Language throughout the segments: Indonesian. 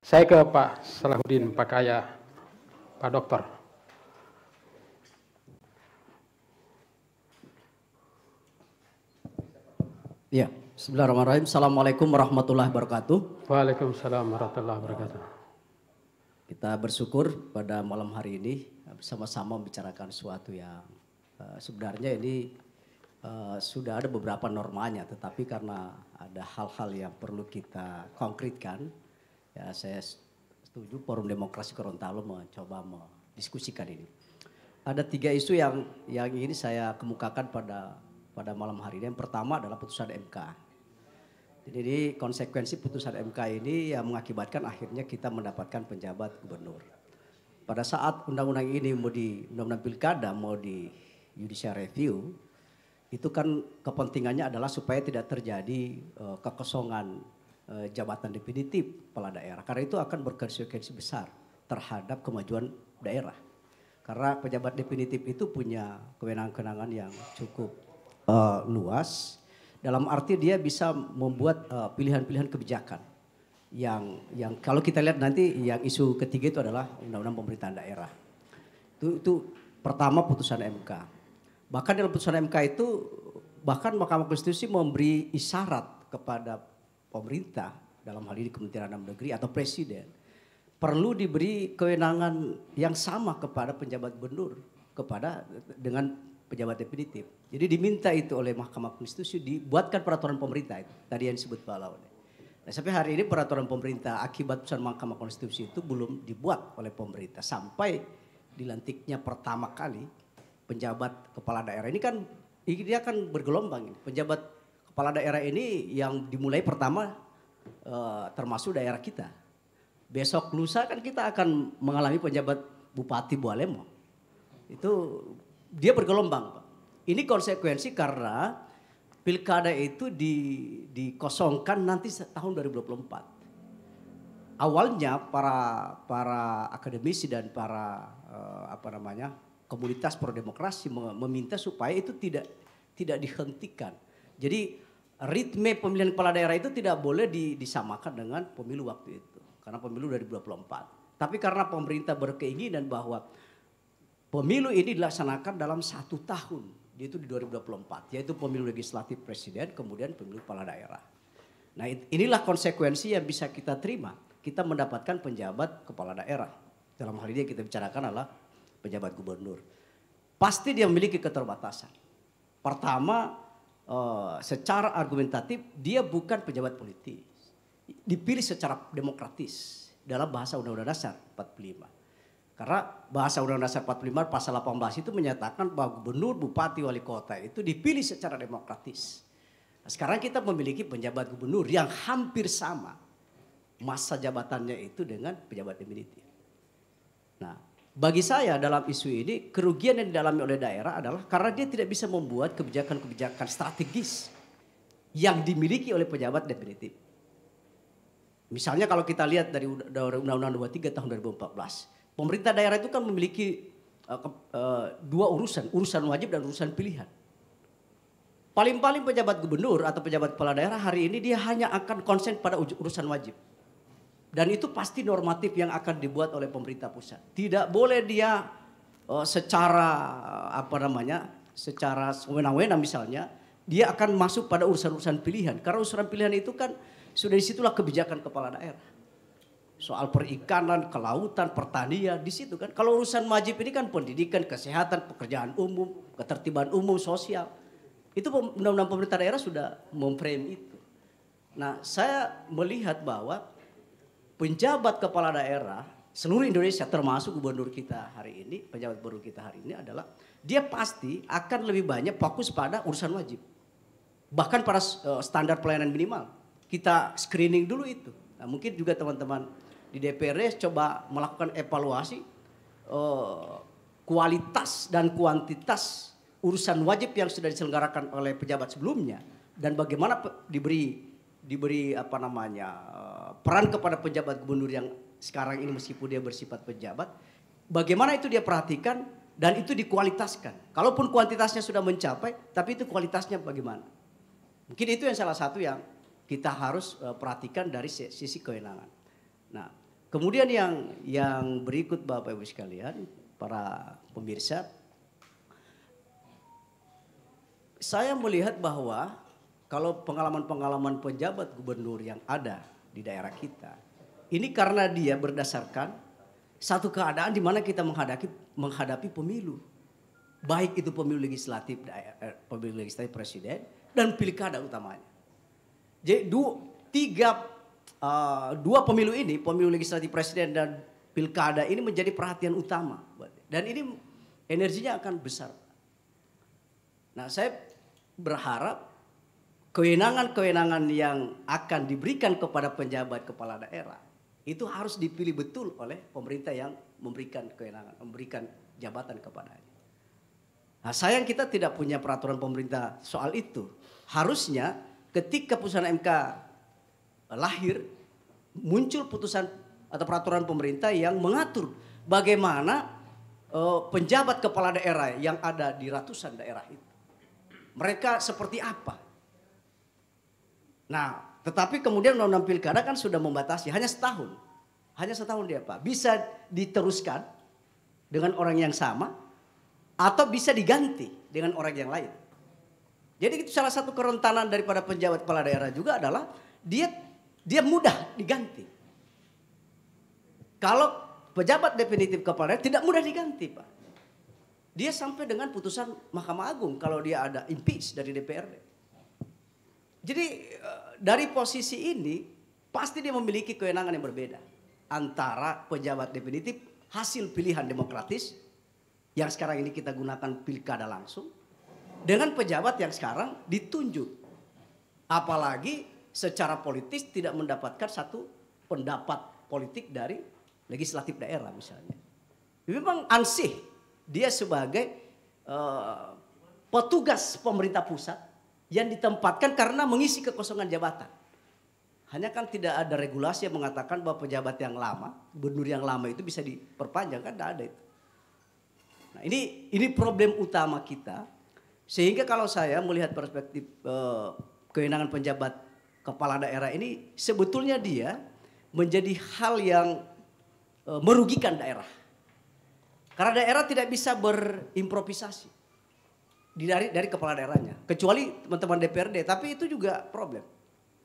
Saya ke Pak Salahuddin, Pak Kaya, Pak Dokter. Ya, bismillahirrahmanirrahim. Assalamualaikum warahmatullahi wabarakatuh. Waalaikumsalam warahmatullahi wabarakatuh. Kita bersyukur pada malam hari ini bersama-sama membicarakan sesuatu yang sebenarnya ini sudah ada beberapa normanya, tetapi karena ada hal-hal yang perlu kita konkretkan, ya saya setuju Forum Demokrasi Gorontalo mencoba mendiskusikan ini. Ada 3 isu yang ini saya kemukakan pada malam hari ini. Yang pertama adalah putusan MK. Jadi konsekuensi putusan MK ini yang mengakibatkan akhirnya kita mendapatkan penjabat gubernur. Pada saat undang-undang ini undang-undang pilkada mau di judicial review, itu kan kepentingannya adalah supaya tidak terjadi kekosongan jabatan definitif kepala daerah. Karena itu akan berkonsekuensi besar terhadap kemajuan daerah. Karena pejabat definitif itu punya kewenangan-kewenangan yang cukup luas, dalam arti dia bisa membuat pilihan-pilihan kebijakan yang kalau kita lihat nanti yang isu ketiga itu adalah undang-undang pemerintahan daerah. Itu pertama putusan MK. Bahkan dalam putusan MK itu bahkan Mahkamah Konstitusi memberi isyarat kepada pemerintah, dalam hal ini Kementerian Dalam Negeri atau Presiden, perlu diberi kewenangan yang sama kepada penjabat gubernur dengan pejabat definitif. Jadi diminta itu oleh Mahkamah Konstitusi dibuatkan peraturan pemerintah itu. Tadi yang disebut Pak Lawan. Nah, sampai hari ini peraturan pemerintah akibat putusan Mahkamah Konstitusi itu belum dibuat oleh pemerintah sampai dilantiknya pertama kali penjabat kepala daerah. Ini kan dia kan bergelombang ini. Penjabat kepala daerah ini yang dimulai pertama termasuk daerah kita. Besok lusa kan kita akan mengalami penjabat Bupati Bualemo. Itu dia bergelombang, Pak. Ini konsekuensi karena pilkada itu dikosongkan nanti tahun 2024. Awalnya para akademisi dan para komunitas pro demokrasi meminta supaya itu tidak dihentikan. Jadi ritme pemilihan kepala daerah itu tidak boleh disamakan dengan pemilu waktu itu. Karena pemilu 2024. Tapi karena pemerintah berkeinginan bahwa pemilu ini dilaksanakan dalam 1 tahun, yaitu di 2024, yaitu pemilu legislatif presiden, kemudian pemilu kepala daerah. Nah inilah konsekuensi yang bisa kita terima, kita mendapatkan penjabat kepala daerah. Dalam hal ini yang kita bicarakan adalah penjabat gubernur. Pasti dia memiliki keterbatasan. Pertama, secara argumentatif dia bukan pejabat politik, dipilih secara demokratis dalam bahasa Undang-Undang Dasar 45. Karena bahasa Undang-Undang Dasar 45 pasal 18 itu menyatakan bahwa gubernur, bupati, wali kota itu dipilih secara demokratis. Nah, sekarang kita memiliki penjabat gubernur yang hampir sama masa jabatannya itu dengan pejabat definitif. Nah, bagi saya dalam isu ini kerugian yang dialami oleh daerah adalah karena dia tidak bisa membuat kebijakan-kebijakan strategis yang dimiliki oleh pejabat definitif. Misalnya kalau kita lihat dari Undang-Undang 23 tahun 2014. Pemerintah daerah itu kan memiliki 2 urusan wajib dan urusan pilihan. Paling-paling pejabat gubernur atau pejabat kepala daerah hari ini dia hanya akan konsen pada urusan wajib. Dan itu pasti normatif yang akan dibuat oleh pemerintah pusat. Tidak boleh dia secara sewenang-wenang misalnya, dia akan masuk pada urusan-urusan pilihan. Karena urusan pilihan itu kan sudah disitulah kebijakan kepala daerah. Soal perikanan, kelautan, pertanian, di situ kan. Kalau urusan wajib ini kan pendidikan, kesehatan, pekerjaan umum, ketertiban umum, sosial. Itu undang-undang pemerintah daerah sudah memframe itu. Nah, saya melihat bahwa penjabat kepala daerah seluruh Indonesia termasuk gubernur kita hari ini, penjabat gubernur kita hari ini adalah dia pasti akan lebih banyak fokus pada urusan wajib. Bahkan pada standar pelayanan minimal. Kita screening dulu itu. Nah, mungkin juga teman-teman di DPRD coba melakukan evaluasi kualitas dan kuantitas urusan wajib yang sudah diselenggarakan oleh pejabat sebelumnya dan bagaimana diberi peran kepada penjabat gubernur yang sekarang ini meskipun dia bersifat pejabat, bagaimana itu dia perhatikan dan itu dikualitaskan. Kalaupun kuantitasnya sudah mencapai, tapi itu kualitasnya bagaimana? Mungkin itu yang salah satu yang kita harus perhatikan dari sisi kewenangan. Nah, Kemudian yang berikut Bapak Ibu sekalian, para pemirsa, saya melihat bahwa kalau pengalaman-pengalaman pejabat gubernur yang ada di daerah kita, ini karena dia berdasarkan satu keadaan di mana kita menghadapi pemilu. Baik itu pemilu legislatif presiden dan pilkada utamanya. Jadi dua pemilu ini, pemilu legislatif presiden dan pilkada ini menjadi perhatian utama. Dan ini energinya akan besar. Nah, saya berharap kewenangan-kewenangan yang akan diberikan kepada penjabat kepala daerah itu harus dipilih betul oleh pemerintah yang memberikan kewenangan, memberikan jabatan kepadanya. Nah, sayang kita tidak punya peraturan pemerintah soal itu. Harusnya ketika putusan MK lahir, muncul putusan atau peraturan pemerintah yang mengatur bagaimana penjabat kepala daerah yang ada di ratusan daerah itu. Mereka seperti apa? Nah, tetapi kemudian undang-undang pilkada kan sudah membatasi hanya setahun. Hanya setahun dia Pak. Bisa diteruskan dengan orang yang sama atau bisa diganti dengan orang yang lain. Jadi itu salah satu kerentanan daripada penjabat kepala daerah juga adalah dia mudah diganti. Kalau pejabat definitif kepala daerah tidak mudah diganti Pak. Dia sampai dengan putusan Mahkamah Agung kalau dia ada impeach dari DPRD. Jadi dari posisi ini pasti dia memiliki kewenangan yang berbeda antara pejabat definitif hasil pilihan demokratis yang sekarang ini kita gunakan pilkada langsung dengan pejabat yang sekarang ditunjuk. Apalagi secara politis tidak mendapatkan satu pendapat politik dari legislatif daerah misalnya. Memang ansih dia sebagai petugas pemerintah pusat yang ditempatkan karena mengisi kekosongan jabatan. Hanya kan tidak ada regulasi yang mengatakan bahwa pejabat yang lama, gubernur yang lama itu bisa diperpanjang, kan tidak ada itu. Nah, ini problem utama kita. Sehingga kalau saya melihat perspektif kewenangan penjabat kepala daerah ini, sebetulnya dia menjadi hal yang merugikan daerah. Karena daerah tidak bisa berimprovisasi dari kepala daerahnya. Kecuali teman-teman DPRD, tapi itu juga problem.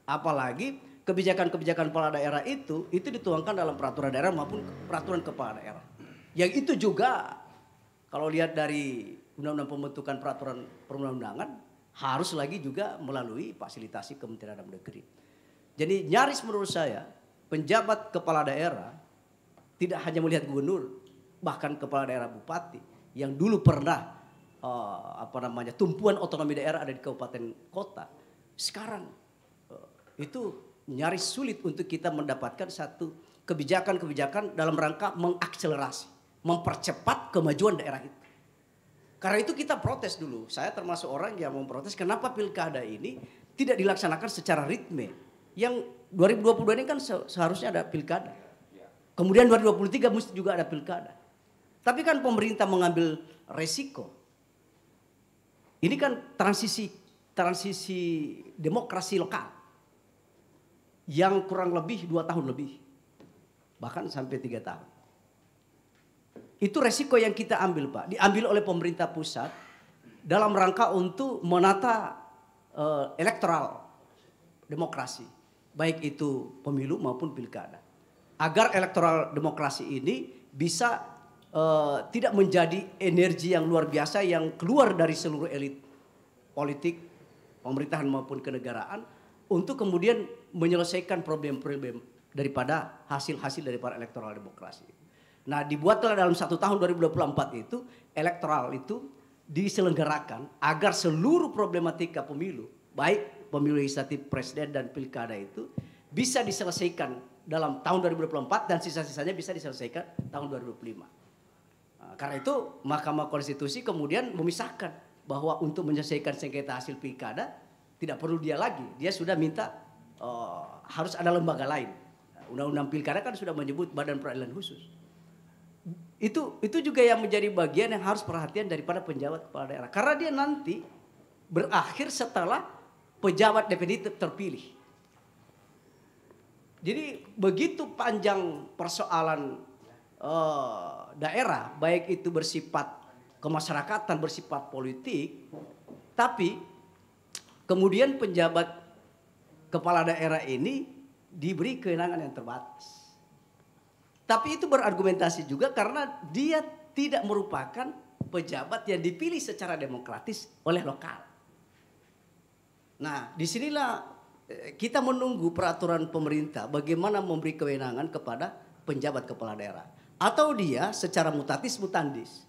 Apalagi kebijakan-kebijakan kepala daerah itu dituangkan dalam peraturan daerah maupun peraturan kepala daerah. Yang itu juga kalau lihat dari undang-undang pembentukan peraturan perundang-undangan harus lagi juga melalui fasilitasi Kementerian Dalam Negeri. Jadi nyaris menurut saya penjabat kepala daerah tidak hanya melihat gubernur, bahkan kepala daerah bupati yang dulu pernah tumpuan otonomi daerah ada di kabupaten kota. Sekarang itu nyaris sulit untuk kita mendapatkan satu kebijakan-kebijakan dalam rangka mengakselerasi, mempercepat kemajuan daerah itu. Karena itu kita protes dulu. Saya termasuk orang yang memprotes kenapa pilkada ini tidak dilaksanakan secara ritme. Yang 2022 ini kan seharusnya ada pilkada. Kemudian 2023 mesti juga ada pilkada. Tapi kan pemerintah mengambil resiko. Ini kan transisi demokrasi lokal yang kurang lebih 2 tahun lebih. Bahkan sampai 3 tahun. Itu resiko yang kita ambil Pak. Diambil oleh pemerintah pusat dalam rangka untuk menata elektoral demokrasi. Baik itu pemilu maupun pilkada. Agar elektoral demokrasi ini bisa tidak menjadi energi yang luar biasa yang keluar dari seluruh elit politik, pemerintahan maupun kenegaraan untuk kemudian menyelesaikan problem-problem daripada hasil-hasil daripada elektoral demokrasi. Nah, dibuatlah dalam 1 tahun 2024 itu elektoral itu diselenggarakan agar seluruh problematika pemilu, baik pemilu legislatif presiden dan pilkada itu bisa diselesaikan dalam tahun 2024 dan sisa-sisanya bisa diselesaikan tahun 2025. Nah, karena itu Mahkamah Konstitusi kemudian memisahkan bahwa untuk menyelesaikan sengketa hasil pilkada tidak perlu dia lagi. Dia sudah minta harus ada lembaga lain. Undang-undang pilkada kan sudah menyebut Badan Peradilan Khusus. Itu juga yang menjadi bagian yang harus perhatian daripada penjabat kepala daerah. Karena dia nanti berakhir setelah pejabat definitif terpilih. Jadi begitu panjang persoalan daerah, baik itu bersifat kemasyarakatan, bersifat politik, tapi kemudian penjabat kepala daerah ini diberi kewenangan yang terbatas. Tapi itu berargumentasi juga karena dia tidak merupakan pejabat yang dipilih secara demokratis oleh lokal. Nah, disinilah kita menunggu peraturan pemerintah bagaimana memberi kewenangan kepada penjabat kepala daerah. Atau dia secara mutatis mutandis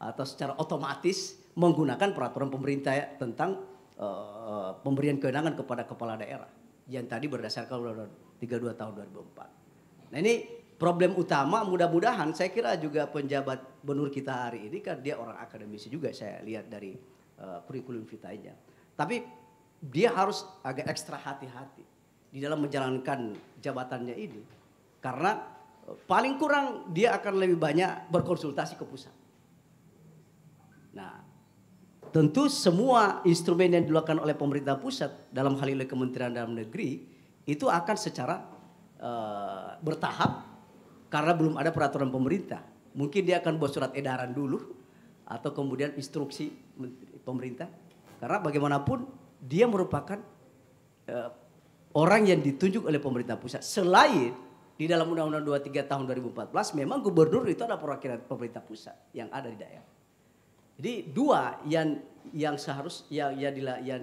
atau secara otomatis menggunakan peraturan pemerintah tentang pemberian kewenangan kepada kepala daerah yang tadi berdasarkan Undang-Undang 32 tahun 2004. Nah, ini problem utama. Mudah-mudahan saya kira juga penjabat gubernur kita hari ini kan dia orang akademisi juga, saya lihat dari kurikulum vitanya. Tapi dia harus agak ekstra hati-hati di dalam menjalankan jabatannya ini, karena paling kurang dia akan lebih banyak berkonsultasi ke pusat. Nah, tentu semua instrumen yang dilakukan oleh pemerintah pusat dalam hal ini Kementerian Dalam Negeri itu akan secara bertahap karena belum ada peraturan pemerintah. Mungkin dia akan buat surat edaran dulu atau kemudian instruksi pemerintah. Karena bagaimanapun dia merupakan orang yang ditunjuk oleh pemerintah pusat. Selain di dalam Undang-Undang 23 tahun 2014 memang gubernur itu adalah perwakilan pemerintah pusat yang ada di daerah. Jadi dua yang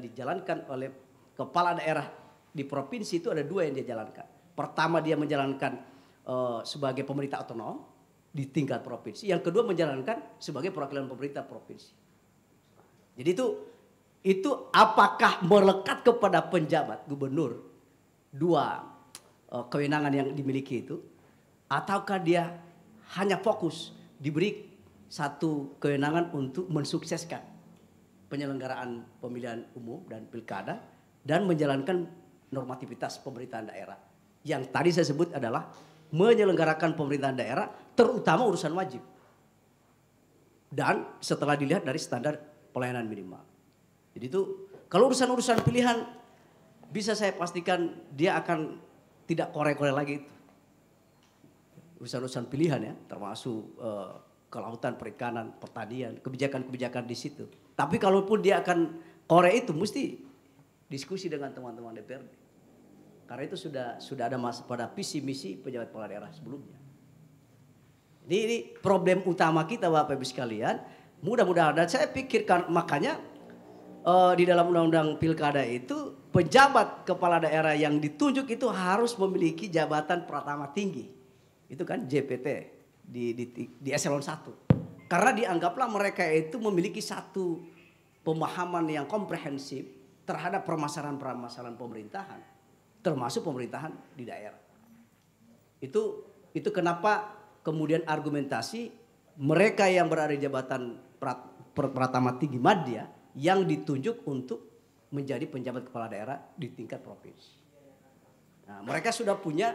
dijalankan oleh kepala daerah di provinsi itu ada dua yang dia jalankan. Pertama dia menjalankan sebagai pemerintah otonom di tingkat provinsi. Yang kedua menjalankan sebagai perwakilan pemerintah provinsi. Jadi itu apakah melekat kepada penjabat gubernur dua kewenangan yang dimiliki itu, ataukah dia hanya fokus diberi satu kewenangan untuk mensukseskan penyelenggaraan pemilihan umum dan pilkada dan menjalankan normativitas pemerintahan daerah. Yang tadi saya sebut adalah menyelenggarakan pemerintahan daerah terutama urusan wajib. Dan setelah dilihat dari standar pelayanan minimal. Jadi itu kalau urusan-urusan pilihan bisa saya pastikan dia akan tidak korek-korek lagi itu. Urusan-urusan pilihan ya, termasuk kelautan, perikanan, pertanian, kebijakan-kebijakan di situ. Tapi kalaupun dia akan korek itu mesti diskusi dengan teman-teman DPRD. Karena itu sudah ada masa pada visi misi pejabat kepala daerah sebelumnya. Ini problem utama kita Bapak Ibu sekalian. Mudah-mudahan dan saya pikirkan makanya di dalam undang-undang pilkada itu pejabat kepala daerah yang ditunjuk itu harus memiliki jabatan pertama tinggi. Itu kan JPT di eselon 1. Karena dianggaplah mereka itu memiliki satu pemahaman yang komprehensif terhadap permasalahan-permasalahan pemerintahan, termasuk pemerintahan di daerah. Itu kenapa kemudian argumentasi mereka yang berada di jabatan pertama tinggi madya yang ditunjuk untuk menjadi penjabat kepala daerah di tingkat provinsi. Nah, mereka sudah punya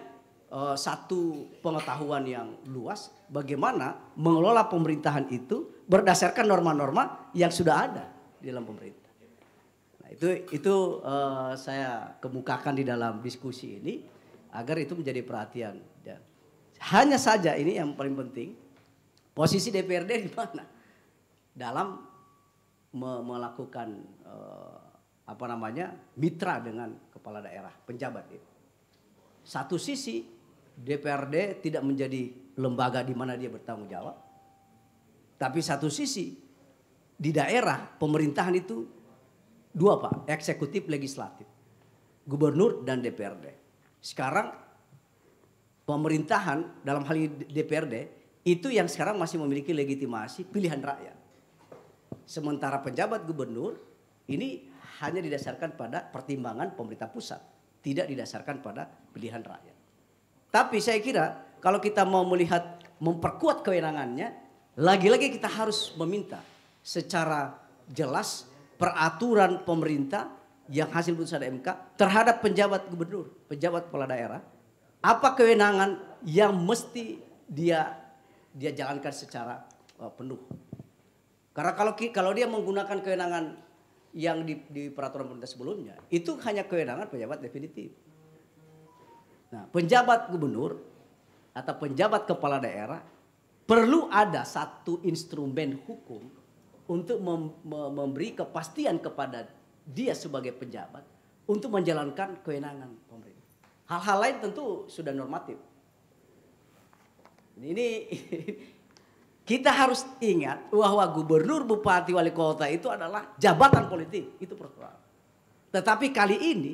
satu pengetahuan yang luas bagaimana mengelola pemerintahan itu berdasarkan norma-norma yang sudah ada di dalam pemerintah. Nah, itu saya kemukakan di dalam diskusi ini agar itu menjadi perhatian. Hanya saja ini yang paling penting, posisi DPRD di mana dalam melakukan mitra dengan kepala daerah, penjabat itu. Satu sisi DPRD tidak menjadi lembaga di mana dia bertanggung jawab. Tapi satu sisi di daerah pemerintahan itu dua Pak, eksekutif legislatif. Gubernur dan DPRD. Sekarang pemerintahan dalam hal ini DPRD itu yang sekarang masih memiliki legitimasi pilihan rakyat. Sementara penjabat gubernur ini hanya didasarkan pada pertimbangan pemerintah pusat, tidak didasarkan pada pilihan rakyat. Tapi saya kira kalau kita mau melihat memperkuat kewenangannya, lagi-lagi kita harus meminta secara jelas peraturan pemerintah yang hasil putusan MK terhadap penjabat gubernur, penjabat kepala daerah, apa kewenangan yang mesti dia jalankan secara penuh. Karena kalau dia menggunakan kewenangan yang di peraturan pemerintah sebelumnya, itu hanya kewenangan pejabat definitif. Nah, penjabat gubernur atau penjabat kepala daerah perlu ada satu instrumen hukum untuk memberi kepastian kepada dia sebagai penjabat untuk menjalankan kewenangan pemerintah. Hal-hal lain tentu sudah normatif. Ini kita harus ingat bahwa gubernur, bupati, wali kota itu adalah jabatan politik, itu persoalan. Tetapi kali ini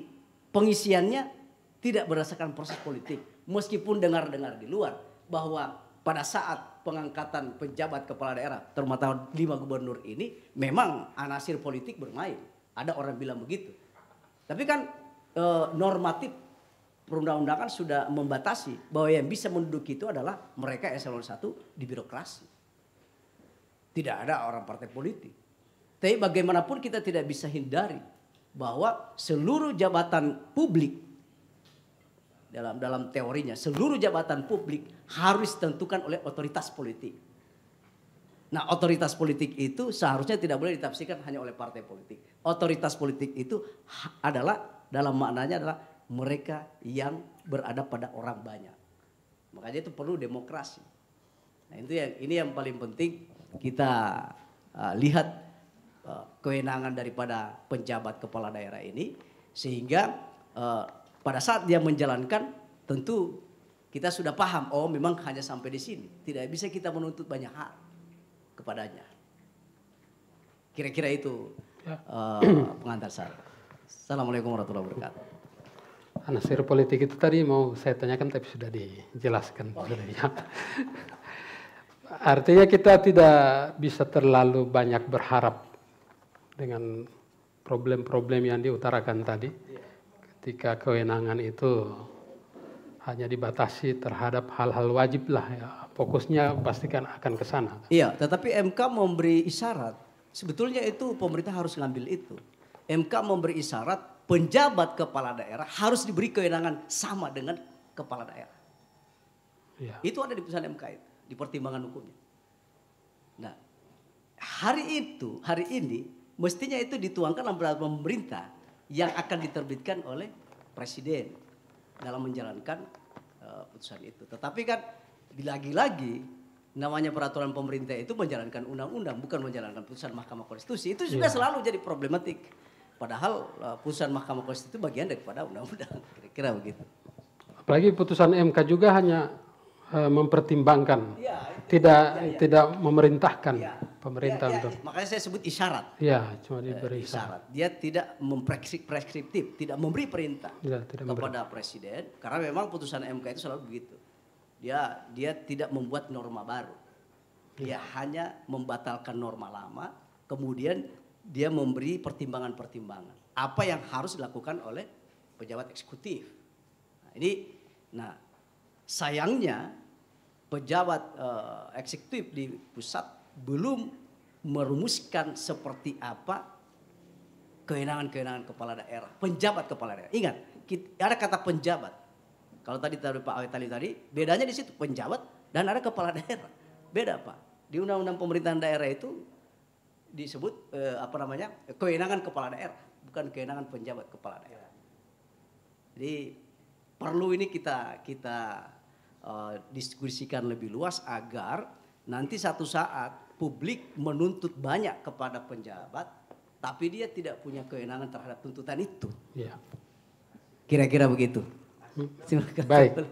pengisiannya tidak berdasarkan proses politik, meskipun dengar-dengar di luar bahwa pada saat pengangkatan penjabat kepala daerah, terutama 5 gubernur ini, memang anasir politik bermain. Ada orang bilang begitu. Tapi kan normatif perundang-undangan sudah membatasi bahwa yang bisa menduduki itu adalah mereka eselon 1 di birokrasi. Tidak ada orang partai politik. Tapi bagaimanapun kita tidak bisa hindari bahwa seluruh jabatan publik dalam teorinya seluruh jabatan publik harus ditentukan oleh otoritas politik. Nah, otoritas politik itu seharusnya tidak boleh ditafsirkan hanya oleh partai politik. Otoritas politik itu adalah dalam maknanya adalah mereka yang berada pada orang banyak. Makanya itu perlu demokrasi. Nah, ini yang paling penting kita lihat kewenangan daripada penjabat kepala daerah ini sehingga pada saat dia menjalankan tentu kita sudah paham memang hanya sampai di sini. Tidak bisa kita menuntut banyak hal kepadanya. Kira-kira itu pengantar saya. Assalamualaikum warahmatullahi wabarakatuh. Anasir politik itu tadi mau saya tanyakan tapi sudah dijelaskan. Artinya kita tidak bisa terlalu banyak berharap dengan problem-problem yang diutarakan tadi. Ketika kewenangan itu hanya dibatasi terhadap hal-hal wajib lah ya. Fokusnya pastikan akan ke sana. Iya, tetapi MK memberi isyarat. Sebetulnya itu pemerintah harus ngambil itu. MK memberi isyarat penjabat kepala daerah harus diberi kewenangan sama dengan kepala daerah. Ya. Itu ada di putusan MK itu, di pertimbangan hukumnya. Nah, hari ini mestinya itu dituangkan dalam peraturan pemerintah yang akan diterbitkan oleh presiden dalam menjalankan putusan itu. Tetapi kan lagi-lagi namanya peraturan pemerintah itu menjalankan undang-undang, bukan menjalankan putusan Mahkamah Konstitusi. Itu juga selalu jadi problematik. Padahal putusan Mahkamah Konstitusi itu bagian daripada undang-undang, kira-kira begitu. Apalagi putusan MK juga hanya mempertimbangkan, tidak memerintahkan pemerintah untuk. Makanya saya sebut isyarat. Iya, cuma diberi isyarat. Dia tidak preskriptif, tidak memberi perintah kepada presiden, karena memang putusan MK itu selalu begitu. Dia tidak membuat norma baru. Dia hanya membatalkan norma lama, kemudian dia memberi pertimbangan-pertimbangan. Apa yang harus dilakukan oleh pejabat eksekutif. Nah, sayangnya pejabat eksekutif di pusat belum merumuskan seperti apa kewenangan-kewenangan kepala daerah, penjabat kepala daerah. Ingat, ada kata penjabat. Kalau tadi Pak Awet tadi, bedanya di situ penjabat dan ada kepala daerah. Beda Pak. Di Undang-Undang Pemerintahan Daerah itu disebut kewenangan kepala daerah, bukan kewenangan penjabat kepala daerah. Jadi perlu ini kita diskusikan lebih luas agar nanti satu saat publik menuntut banyak kepada penjabat, tapi dia tidak punya kewenangan terhadap tuntutan itu. Ya. Kira-kira begitu. Baik.